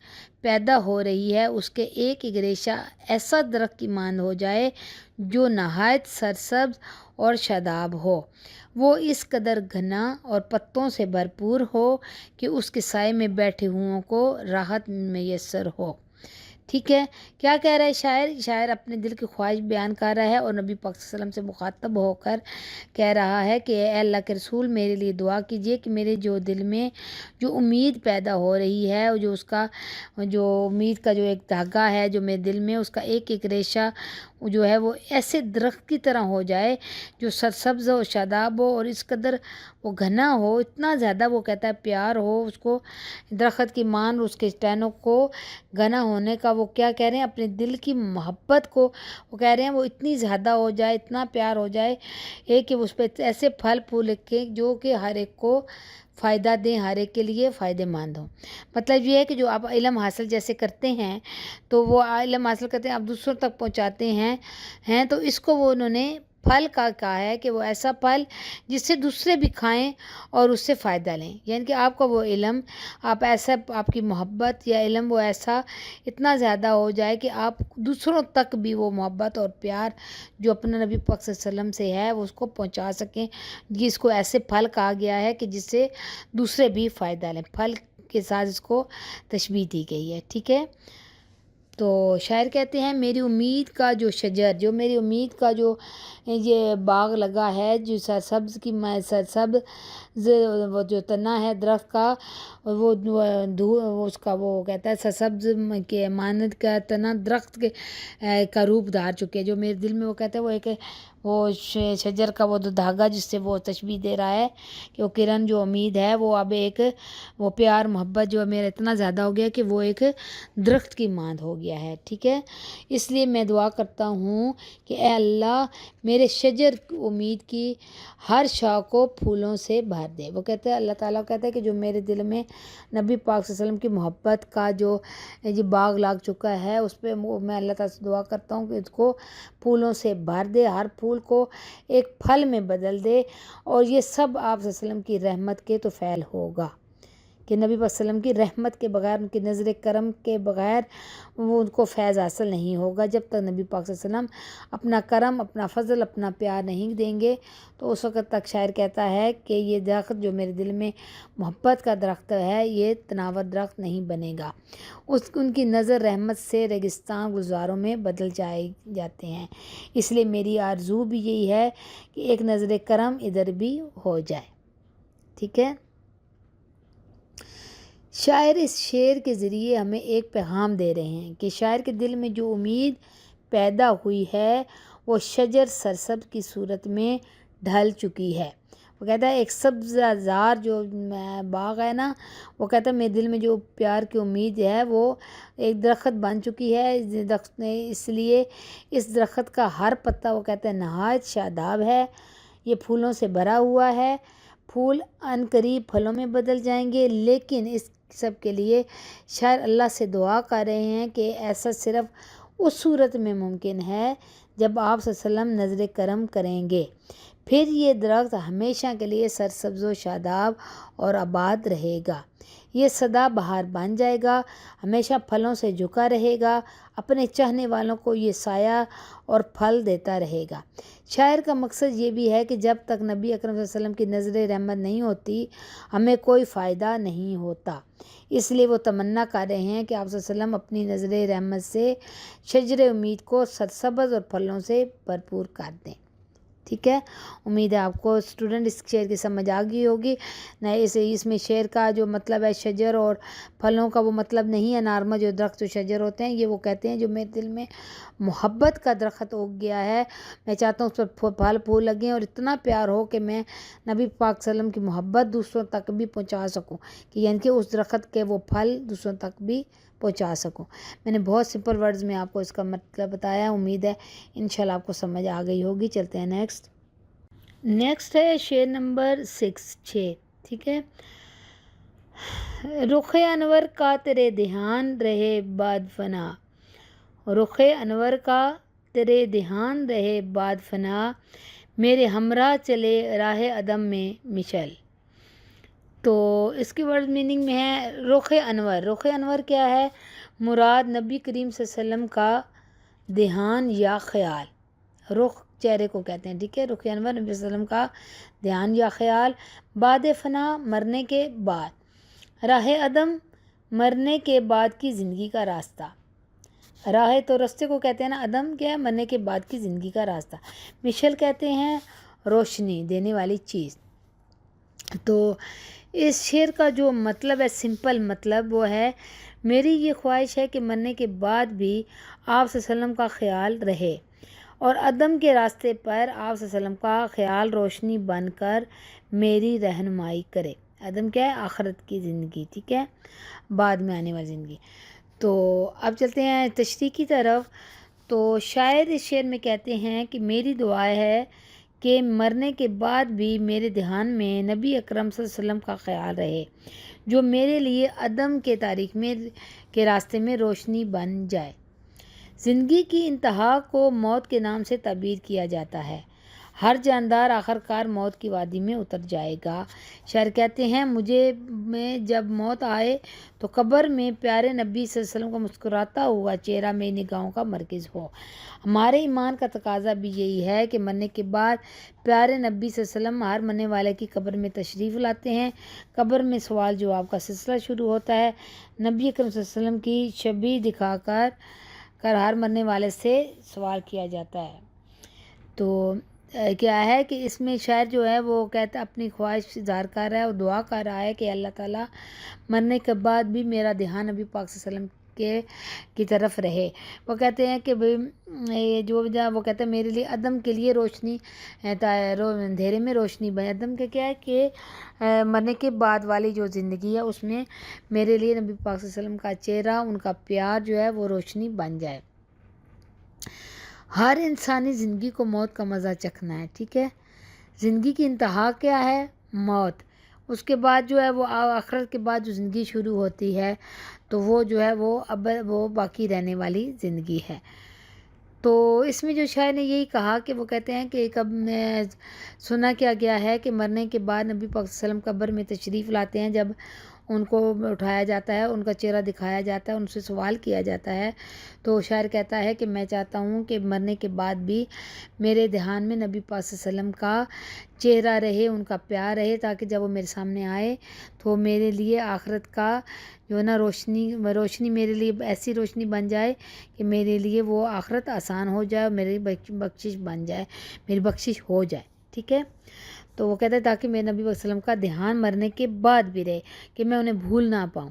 Speaker 3: پیدا ہو رہی ہے اس کے ایک ریشہ ایسا درخت کی مانند ہو جائے جو نہایت سرسبز اور شاداب ہو، وہ اس قدر گھنا اور پتوں سے بھرپور ہو کہ اس کے سائے میں بیٹھے ہوئوں کو راحت میسر ہو، ٹھیک ہے۔ کیا کہہ رہا ہے شاعر اپنے دل کی خواہش بیان کر رہا ہے، اور نبی پاک صلی اللہ علیہ وسلم سے مخاطب ہو کر کہہ رہا ہے کہ اے اللہ کے رسول میرے لیے دعا کیجئے کہ میرے جو دل میں جو امید پیدا ہو رہی ہے، جو امید کا جو ایک دھاگا ہے جو میرے دل میں، اس کا ایک ریشہ جو ہے وہ ایسے درخت کی طرح ہو جائے جو سرسبز ہو، شاداب ہو، اور اس قدر وہ گھنا ہو، اتنا زیادہ وہ کہتا ہے پیار ہو اس کو، درخت کی مان اس کے ٹہنوں کو گھنا ہونے کا، وہ کیا کہہ رہے ہیں اپنے دل کی محبت کو وہ کہہ رہے ہیں وہ اتنی زیادہ ہو جائے، اتنا پیار ہو جائے کہ اس پہ ایسے پھل پھول لگے جو کہ ہر ایک کو فائدہ دیں، ہر ایک کے لیے فائدے مند ہوں۔ مطلب یہ ہے کہ جو آپ علم حاصل جیسے کرتے ہیں تو وہ علم حاصل کرتے ہیں آپ دوسروں تک پہنچاتے ہیں تو اس کو وہ انہوں نے پھل کا کہا ہے کہ وہ ایسا پھل جس سے دوسرے بھی کھائیں اور اس سے فائدہ لیں، یعنی کہ آپ کا وہ علم آپ کی محبت یا علم وہ ایسا اتنا زیادہ ہو جائے کہ آپ دوسروں تک بھی وہ محبت اور پیار جو اپنے نبی پاک صلی اللہ علیہ وسلم سے ہے وہ اس کو پہنچا سکیں، جس کو ایسے پھل کہا گیا ہے کہ جس سے دوسرے بھی فائدہ لیں، پھل کے ساتھ اس کو تشبیہ دی گئی ہے، ٹھیک ہے۔ تو شاعر کہتے ہیں میری امید کا جو شجر، جو میری امید کا جو یہ باغ لگا ہے، جو سرسبز وہ جو تنا ہے درخت کا، وہ اس کا وہ کہتا ہے سرسبز کے مانند کا تنا درخت کا روپ دھار چکے، جو میرے دل میں وہ کہتا ہے وہ ایک وہ شجر کا وہ دھاگا جس سے وہ تشبیہ دے رہا ہے کہ وہ کرن جو امید ہے وہ اب ایک وہ پیار محبت جو میرا اتنا زیادہ ہو گیا کہ وہ ایک درخت کی مانند ہو گیا ہے، ٹھیک ہے۔ اس لیے میں دعا کرتا ہوں کہ اے اللہ میرے شجر امید کی ہر شاخ کو پھولوں سے بھر دے۔ وہ کہتے ہیں اللہ تعالیٰ کہتا ہے کہ جو میرے دل میں نبی پاک صلی اللہ علیہ وسلم کی محبت کا جو باغ لگ چکا ہے اس پہ میں اللہ تعالیٰ سے دعا کرتا ہوں کہ اس کو پھولوں سے بھر دے، ہر پھول پھول کو ایک پھل میں بدل دے، اور یہ سب آپ صلی اللہ علیہ وسلم کی رحمت کے تو فعل ہوگا کہ نبی پاک صلی اللہ علیہ وسلم کی رحمت کے بغیر، ان کی نظر کرم کے بغیر وہ ان کو فیض حاصل نہیں ہوگا۔ جب تک نبی پاک صلی اللہ علیہ وسلم اپنا کرم، اپنا فضل، اپنا پیار نہیں دیں گے تو اس وقت تک شاعر کہتا ہے کہ یہ درخت جو میرے دل میں محبت کا درخت ہے یہ تناور درخت نہیں بنے گا۔ ان کی نظر رحمت سے ریگستان گلزاروں میں بدل جاتے ہیں۔ اس لیے میری آرزو بھی یہی ہے کہ ایک نظر کرم ادھر بھی ہو جائے۔ ٹھیک ہے، شاعر اس شعر کے ذریعے ہمیں ایک پیغام دے رہے ہیں کہ شاعر کے دل میں جو امید پیدا ہوئی ہے وہ شجر سرسبز کی صورت میں ڈھل چکی ہے۔ وہ کہتا ہے ایک سبزہ زار جو باغ ہے نا، وہ کہتا ہے میرے دل میں جو پیار کی امید ہے وہ ایک درخت بن چکی ہے۔ اس درخت نے اس لیے اس درخت کا ہر پتا وہ کہتا ہے نہایت شاداب ہے، یہ پھولوں سے بھرا ہوا ہے، پھول ان قریب پھلوں میں بدل جائیں گے۔ لیکن اس سب کے لیے شاعر اللہ سے دعا کر رہے ہیں کہ ایسا صرف اس صورت میں ممکن ہے جب آپ صلی اللہ علیہ وسلم نظر کرم کریں گے، پھر یہ درخت ہمیشہ کے لیے سرسبز و شاداب اور آباد رہے گا، یہ سدا بہار بن جائے گا، ہمیشہ پھلوں سے جھکا رہے گا، اپنے چاہنے والوں کو یہ سایہ اور پھل دیتا رہے گا۔ شاعر کا مقصد یہ بھی ہے کہ جب تک نبی اکرم صلی اللہ علیہ وسلم کی نظر رحمت نہیں ہوتی ہمیں کوئی فائدہ نہیں ہوتا۔ اس لیے وہ تمنا کر رہے ہیں کہ آپ صلی اللہ علیہ وسلم اپنی نظر رحمت سے شجر امید کو سرسبز اور پھلوں سے بھرپور کر دیں۔ ٹھیک ہے، امید ہے آپ کو اسٹوڈنٹ اس شعر کی سمجھ آ گئی ہوگی۔ نہ اس میں شعر کا جو مطلب ہے شجر اور پھلوں کا وہ مطلب نہیں ہے نارمل جو درخت و شجر ہوتے ہیں، یہ وہ کہتے ہیں جو میرے دل میں محبت کا درخت اگ گیا ہے، میں چاہتا ہوں اس پر پھل پھول لگیں اور اتنا پیار ہو کہ میں نبی پاک صلی اللہ علیہ وسلم کی محبت دوسروں تک بھی پہنچا سکوں، کہ یعنی کہ اس درخت کے وہ پھل دوسروں تک بھی پہنچا سکوں۔ میں نے بہت سمپل ورڈز میں آپ کو اس کا مطلب بتایا، امید ہے انشاءاللہ آپ کو سمجھ آ گئی ہوگی۔ چلتے ہیں نیکسٹ ہے شعر نمبر 6۔ ٹھیک ہے، رخ انور کا تیرے دھیان رہے بعد فنا، رخ انور کا تیرے دھیان رہے بعد فنا، میرے ہمراہ چلے راہ عدم میں مشل۔ تو اس کی ورڈ میننگ میں ہے رخ انور۔ رخ انور کیا ہے؟ مراد نبی کریم صلی اللہ علیہ وسلم کا دھیان یا خیال، رخ چہرے کو کہتے ہیں۔ ٹھیک ہے، رخ انور نبی صلی اللہ علیہ وسلم کا دھیان یا خیال، بعد فنا مرنے کے بعد، راہ عدم مرنے کے بعد کی زندگی کا راستہ، راہ تو راستے کو کہتے ہیں نا، عدم کیا ہے؟ مرنے کے بعد کی زندگی کا راستہ، مشل کہتے ہیں روشنی دینے والی چیز۔ تو اس شعر کا جو مطلب ہے سمپل مطلب وہ ہے میری یہ خواہش ہے کہ مرنے کے بعد بھی آپ صلی اللہ علیہ وسلم کا خیال رہے اور عدم کے راستے پر آپ صلی اللہ علیہ وسلم کا خیال روشنی بن کر میری رہنمائی کرے۔ عدم کیا ہے؟ آخرت کی زندگی، ٹھیک ہے، بعد میں آنے والی زندگی۔ تو اب چلتے ہیں تشریح کی طرف۔ تو شاعر اس شعر میں کہتے ہیں کہ میری دعا ہے کہ مرنے کے بعد بھی میرے دھیان میں نبی اکرم صلی اللہ علیہ وسلم کا خیال رہے جو میرے لیے عدم کے تاریخ میں کے راستے میں روشنی بن جائے۔ زندگی کی انتہا کو موت کے نام سے تعبیر کیا جاتا ہے، ہر جاندار آخرکار موت کی وادی میں اتر جائے گا۔ شاعر کہتے ہیں مجھے میں جب موت آئے تو قبر میں پیارے نبی صلی اللہ علیہ وسلم کا مسکراتا ہوا چہرہ میری نگاہوں کا مرکز ہو۔ ہمارے ایمان کا تقاضا بھی یہی ہے کہ مرنے کے بعد پیارے نبی صلی اللہ علیہ وسلم ہر مرنے والے کی قبر میں تشریف لاتے ہیں، قبر میں سوال جواب کا سلسلہ شروع ہوتا ہے، نبی اکرم صلی اللہ علیہ وسلم کی شبیہ دکھا کر ہر مرنے والے سے سوال کیا جاتا ہے۔ تو کیا ہے کہ اس میں شاعر جو ہے وہ کہتا ہے اپنی خواہش اظہار کر رہا ہے اور دعا کر رہا ہے کہ اللہ تعالیٰ مرنے کے بعد بھی میرا دھیان نبی پاک صلی اللہ علیہ وسلم کی طرف رہے۔ وہ کہتے ہیں کہ جو وہ کہتے ہیں میرے لیے عدم کے لیے روشنی، اندھیرے میں روشنی بنے۔ عدم کا کیا ہے کہ مرنے کے بعد والی جو زندگی ہے اس میں میرے لیے نبی پاک صلی اللہ علیہ وسلم کا چہرہ، ان کا پیار جو ہے وہ روشنی بن جائے۔ ہر انسانی زندگی کو موت کا مزہ چکھنا ہے، ٹھیک ہے، زندگی کی انتہا کیا ہے؟ موت۔ اس کے بعد جو ہے وہ آخرت کے بعد جو زندگی شروع ہوتی ہے تو وہ جو ہے وہ اب وہ باقی رہنے والی زندگی ہے۔ تو اس میں جو شاعر نے یہی کہا کہ وہ کہتے ہیں کہ کب سنا کیا گیا ہے کہ مرنے کے بعد نبی پاک صلی اللہ علیہ وسلم قبر میں تشریف لاتے ہیں، جب ان کو اٹھایا جاتا ہے، ان کا چہرہ دکھایا جاتا ہے، ان سے سوال کیا جاتا ہے، تو شاعر کہتا ہے کہ میں چاہتا ہوں کہ مرنے کے بعد بھی میرے دھیان میں نبی پاک صلی اللہ علیہ وسلم کا چہرہ رہے، ان کا پیار رہے، تاکہ جب وہ میرے سامنے آئے تو میرے لیے آخرت کا جو ہے نا روشنی میرے لیے ایسی روشنی بن جائے کہ میرے لیے وہ آخرت آسان ہو جائے اور میری بخشش بن جائے، میری بخشش ہو جائے، ٹھیک ہے۔ تو وہ کہتا ہے تاکہ میرے نبی صلی اللہ علیہ وسلم کا دھیان مرنے کے بعد بھی رہے، کہ میں انہیں بھول نہ پاؤں۔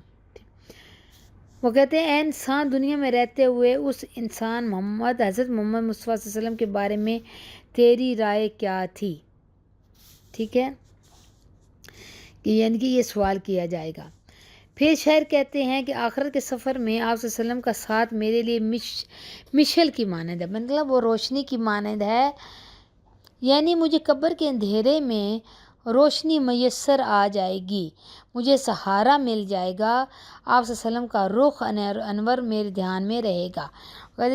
Speaker 3: وہ کہتے ہیں اے انسان، دنیا میں رہتے ہوئے اس انسان حضرت محمد مصطفیٰ صلی اللہ علیہ وسلم کے بارے میں تیری رائے کیا تھی، ٹھیک ہے، کہ یعنی کہ یہ سوال کیا جائے گا۔ پھر شاعر کہتے ہیں کہ آخرت کے سفر میں آپ صلی اللہ علیہ وسلم کا ساتھ میرے لیے مشل کی مانند ہے، مطلب وہ روشنی کی مانند ہے، یعنی مجھے قبر کے اندھیرے میں روشنی میسر آ جائے گی، مجھے سہارا مل جائے گا، آپ صلی اللہ علیہ وسلم کا رخ انور میرے دھیان میں رہے گا۔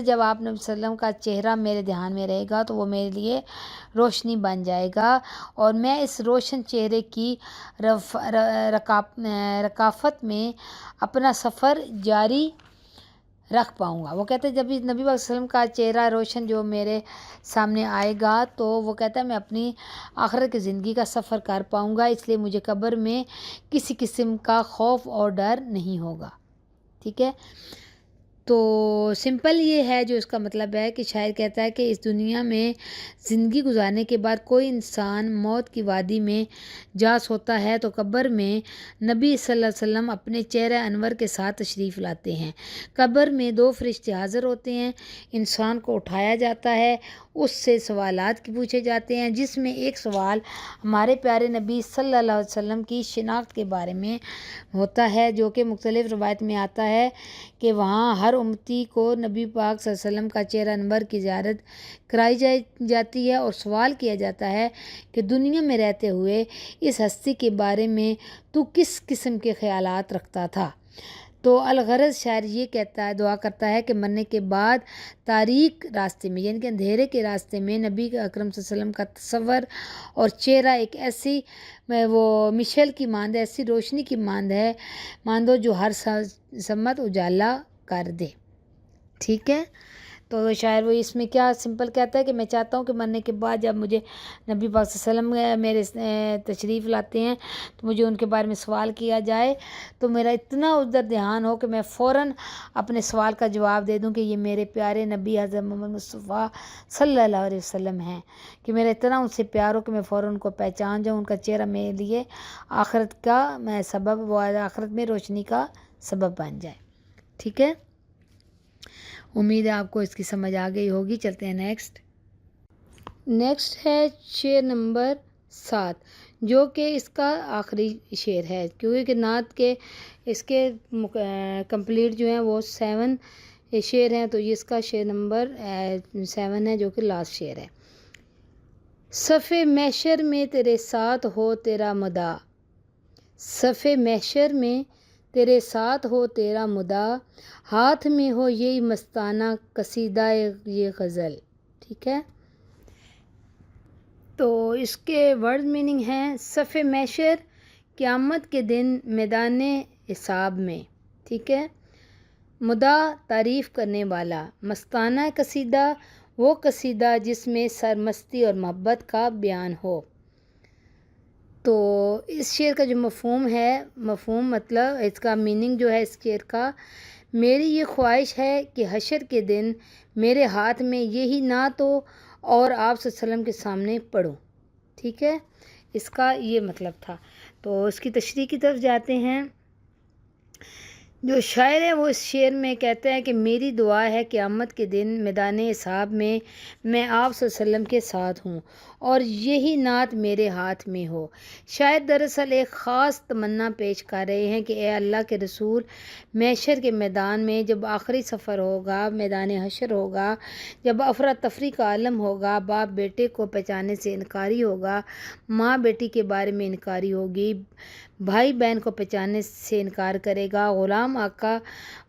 Speaker 3: جب آپ نبی صلی اللہ علیہ وسلم کا چہرہ میرے دھیان میں رہے گا تو وہ میرے لیے روشنی بن جائے گا، اور میں اس روشن چہرے کی رکافت میں اپنا سفر جاری رکھ پاؤں گا۔ وہ کہتے ہیں جب نبی صلی اللہ علیہ وسلم کا چہرہ روشن جو میرے سامنے آئے گا تو وہ کہتا ہے میں اپنی آخرت کی زندگی کا سفر کر پاؤں گا، اس لیے مجھے قبر میں کسی قسم کا خوف اور ڈر نہیں ہوگا، ٹھیک ہے۔ تو سمپل یہ ہے جو اس کا مطلب ہے کہ شاعر کہتا ہے کہ اس دنیا میں زندگی گزارنے کے بعد کوئی انسان موت کی وادی میں جا سوتا ہے تو قبر میں نبی صلی اللہ علیہ وسلم اپنے چہرہ انور کے ساتھ تشریف لاتے ہیں۔ قبر میں 2 فرشتے حاضر ہوتے ہیں، انسان کو اٹھایا جاتا ہے، اس سے سوالات پوچھے جاتے ہیں، جس میں ایک سوال ہمارے پیارے نبی صلی اللہ علیہ وسلم کی شناخت کے بارے میں ہوتا ہے، جو کہ مختلف روایت میں آتا ہے کہ وہاں ہر امتی کو نبی پاک صلی اللہ علیہ وسلم کا چہرہ انور کی زیارت کرائی جاتی ہے اور سوال کیا جاتا ہے کہ دنیا میں رہتے ہوئے اس ہستی کے بارے میں تو کس قسم کے خیالات رکھتا تھا۔ تو الغرض شاعر یہ کہتا ہے، دعا کرتا ہے کہ مرنے کے بعد تاریک راستے میں یعنی کہ اندھیرے کے راستے میں نبی اکرم صلی اللہ علیہ وسلم کا تصور اور چہرہ ایک ایسی وہ مشل کی مانند ہے، ایسی روشنی کی مانند ہو جو ہر سمت اجالا کر دے، ٹھیک ہے۔ تو شاعر وہ اس میں کیا سمپل کہتا ہے کہ میں چاہتا ہوں کہ مرنے کے بعد جب مجھے نبی پاک صلی اللہ علیہ وسلم میرے تشریف لاتے ہیں تو مجھے ان کے بارے میں سوال کیا جائے تو میرا اتنا ادھر دھیان ہو کہ میں فوراً اپنے سوال کا جواب دے دوں کہ یہ میرے پیارے نبی حضرت محمد مصطفیٰ صلی اللہ علیہ وسلم ہیں، کہ میرا اتنا ان سے پیار ہو کہ میں فوراً ان کو پہچان جاؤں، ان کا چہرہ میرے لیے آخرت کا سبب، وہ آخرت میں روشنی کا سبب بن جائے، ٹھیک ہے۔ امید ہے آپ کو اس کی سمجھ آ گئی ہوگی۔ چلتے ہیں نیکسٹ ہے شعر نمبر 7، جو کہ اس کا آخری شعر ہے، کیونکہ نعت کے اس کے کمپلیٹ جو ہیں وہ 7 شعر ہیں، تو یہ اس کا شعر نمبر 7 ہے جو کہ لاسٹ شعر ہے۔ صف محشر میں تیرے ساتھ ہو تیرا مدعا، صف محشر میں تیرے ساتھ ہو تیرا مدعا، ہاتھ میں ہو یہی مستانہ قصیدہ یہ غزل، ٹھیک ہے۔ تو اس کے ورڈ میننگ ہیں صف محشر قیامت کے دن میدان حساب میں، ٹھیک ہے، مدعا تعریف کرنے والا، مستانہ قصیدہ وہ قصیدہ جس میں سرمستی اور محبت کا بیان ہو۔ تو اس شعر کا جو مفہوم مطلب اس کا میننگ جو ہے اس شعر کا، میری یہ خواہش ہے کہ حشر کے دن میرے ہاتھ میں یہی نعت ہو اور آپ صلی اللہ علیہ وسلم کے سامنے پڑھوں، ٹھیک ہے، اس کا یہ مطلب تھا۔ تو اس کی تشریح کی طرف جاتے ہیں۔ جو شاعر ہے وہ اس شعر میں کہتا ہے کہ میری دعا ہے قیامت کے دن میدان حساب میں میں آپ صلی اللہ علیہ وسلم کے ساتھ ہوں اور یہی نعت میرے ہاتھ میں ہو۔ شاعر دراصل ایک خاص تمنا پیش کر رہے ہیں کہ اے اللہ کے رسول، محشر کے میدان میں جب آخری سفر ہوگا، میدان حشر ہوگا، جب افراتفری کا عالم ہوگا، باپ بیٹے کو پہچانے سے انکاری ہوگا، ماں بیٹی کے بارے میں انکاری ہوگی، بھائی بہن کو پہچاننے سے انکار کرے گا، غلام آقا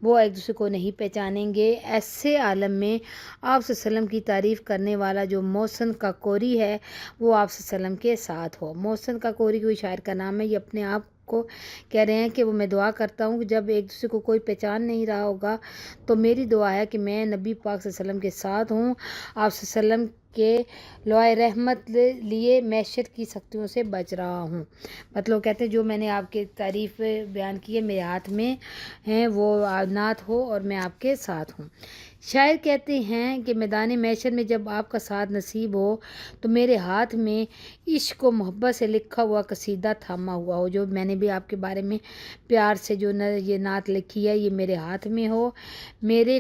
Speaker 3: وہ ایک دوسرے کو نہیں پہچانیں گے۔ ایسے عالم میں آپ صلی اللہ علیہ وسلم کی تعریف کرنے والا جو محسن کاکوری ہے وہ آپ صلی اللہ علیہ وسلم کے ساتھ ہو۔ محسن کاکوری کوئی شاعر کا نام ہے، یہ اپنے آپ کو کہہ رہے ہیں کہ وہ میں دعا کرتا ہوں کہ جب ایک دوسرے کو کوئی پہچان نہیں رہا ہوگا تو میری دعا ہے کہ میں نبی پاک صلی اللہ علیہ وسلم کے ساتھ ہوں، آپ صلی اللہ علیہ وسلم کے لوائے رحمت لیے معیشت کی سختیوں سے بچ رہا ہوں۔ مطلب کہتے ہیں جو میں نے آپ کی تعریف بیان کی ہے میرے ہاتھ میں ہیں وہ نعت ہو اور میں آپ کے ساتھ ہوں۔ شاعر کہتے ہیں کہ میدان معیشت میں جب آپ کا ساتھ نصیب ہو تو میرے ہاتھ میں عشق و محبت سے لکھا ہوا قصیدہ تھاما ہوا ہو، جو میں نے بھی آپ کے بارے میں پیار سے جو یہ نعت لکھی ہے یہ میرے ہاتھ میں ہو، میری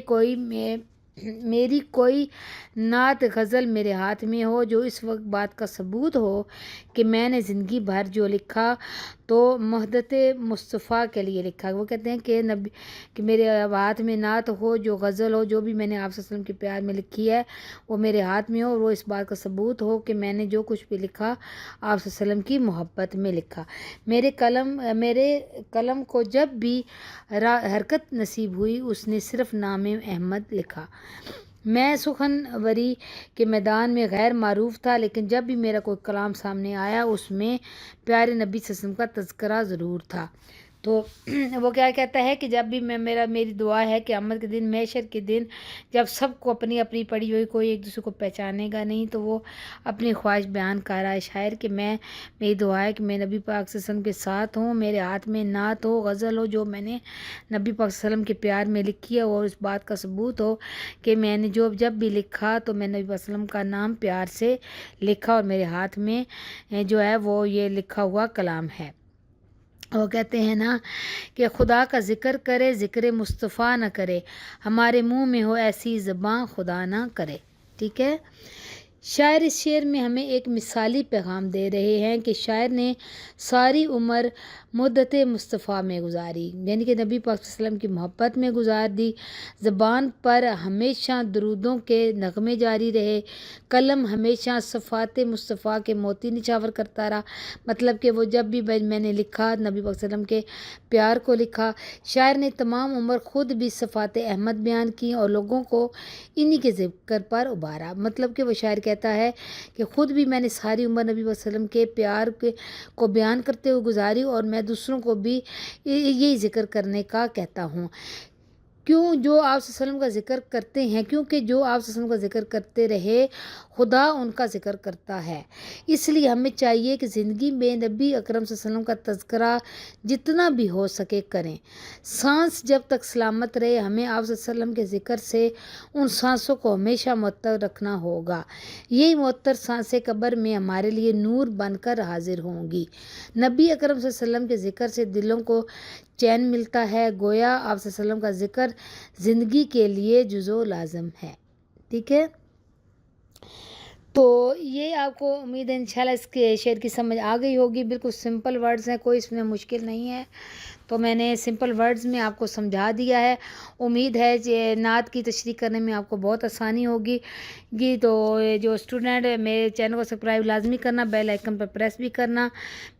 Speaker 3: کوئی نعت غزل میرے ہاتھ میں ہو جو اس وقت بات کا ثبوت ہو کہ میں نے زندگی بھر جو لکھا تو محبت مصطفیٰ کے لیے لکھا۔ وہ کہتے ہیں کہ میرے ہاتھ میں نعت ہو، جو غزل ہو، جو بھی میں نے آپ صلی اللہ علیہ وسلم کے پیار میں لکھی ہے وہ میرے ہاتھ میں ہو اور وہ اس بات کا ثبوت ہو کہ میں نے جو کچھ بھی لکھا آپ صلی اللہ علیہ وسلم کی محبت میں لکھا۔ میرے قلم کو جب بھی حرکت نصیب ہوئی اس نے صرف نام احمد لکھا۔ میں سخن وری کے میدان میں غیر معروف تھا، لیکن جب بھی میرا کوئی کلام سامنے آیا اس میں پیارے نبی صلی اللہ علیہ وسلم کا تذکرہ ضرور تھا۔ تو وہ کیا کہتا ہے کہ جب بھی میری دعا ہے کہ قیامت کے دن، محشر کے دن، جب سب کو اپنی اپنی پڑی ہوئی کوئی ایک دوسرے کو پہچانے گا نہیں تو وہ اپنی خواہش بیان کر رہا ہے شاعر کہ میری دعا ہے کہ میں نبی پاک صلی اللہ علیہ وسلم کے ساتھ ہوں، میرے ہاتھ میں نعت ہو، غزل ہو جو میں نے نبی پاک صلی اللہ علیہ وسلم کے پیار میں لکھی ہے اور اس بات کا ثبوت ہو کہ میں نے جب بھی لکھا تو میں نبی پاک صلی اللہ علیہ وسلم کا نام پیار سے لکھا اور میرے ہاتھ میں جو ہے وہ یہ لکھا ہوا کلام ہے۔ وہ کہتے ہیں نا کہ خدا کا ذکر کرے ذکر مصطفیٰ نہ کرے، ہمارے منہ میں ہو ایسی زباں خدا نہ کرے۔ ٹھیک ہے، شاعر اس شعر میں ہمیں ایک مثالی پیغام دے رہے ہیں کہ شاعر نے ساری عمر مدت مصطفیٰ میں گزاری، یعنی کہ نبی پاک صلی اللہ علیہ وسلم کی محبت میں گزار دی، زبان پر ہمیشہ درودوں کے نغمے جاری رہے، قلم ہمیشہ صفات مصطفیٰ کے موتی نچھاور کرتا رہا، مطلب کہ وہ جب بھی میں نے لکھا نبی پاک صلی اللہ علیہ وسلم کے پیار کو لکھا۔ شاعر نے تمام عمر خود بھی صفات احمد بیان کی اور لوگوں کو انہی کے ذکر پر ابھارا، مطلب کہ وہ شاعر کہتا ہے کہ خود بھی میں نے ساری عمر نبی صلی اللہ علیہ وسلم کے پیار کو بیان کرتے ہوئے گزاری اور میں دوسروں کو بھی یہی ذکر کرنے کا کہتا ہوں۔ کیوں جو آپ صلی اللہ علیہ وسلم کا ذکر کرتے ہیں، کیونکہ جو آپ صلی اللہ علیہ وسلم کا ذکر کرتے رہے خدا ان کا ذکر کرتا ہے۔ اس لیے ہمیں چاہیے کہ زندگی میں نبی اکرم صلی اللہ علیہ وسلم کا تذکرہ جتنا بھی ہو سکے کریں۔ سانس جب تک سلامت رہے ہمیں آپ صلی اللہ علیہ وسلم کے ذکر سے ان سانسوں کو ہمیشہ معطر رکھنا ہوگا، یہی معطر سانسیں قبر میں ہمارے لیے نور بن کر حاضر ہوں گی۔ نبی اکرم صلی اللہ علیہ وسلم کے ذکر سے دلوں کو چین ملتا ہے، گویا آپ صلی اللہ علیہ وسلم کا ذکر زندگی کے لیے جزو لازم ہے۔ ٹھیک ہے، تو یہ آپ کو امید ہے انشاءاللہ اس کے شعر کی سمجھ آ گئی ہوگی۔ بالکل سمپل ورڈز ہیں، کوئی اس میں مشکل نہیں ہے، تو میں نے سمپل ورڈز میں آپ کو سمجھا دیا ہے۔ امید ہے کہ نعت کی تشریح کرنے میں آپ کو بہت آسانی ہوگی۔ تو جو اسٹوڈنٹ میرے چینل کو سبسکرائب لازمی کرنا، بیل آئیکن پر پریس بھی کرنا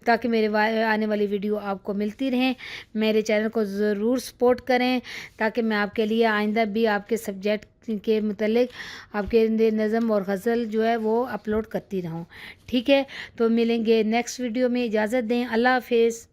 Speaker 3: تاکہ میرے آنے والی ویڈیو آپ کو ملتی رہیں۔ میرے چینل کو ضرور سپورٹ کریں تاکہ میں آپ کے لیے آئندہ بھی آپ کے سبجیکٹ کے متعلق آپ کے نظم اور غزل جو ہے وہ اپلوڈ کرتی رہوں۔ ٹھیک ہے، تو ملیں گے نیکسٹ ویڈیو میں، اجازت دیں، اللہ حافظ۔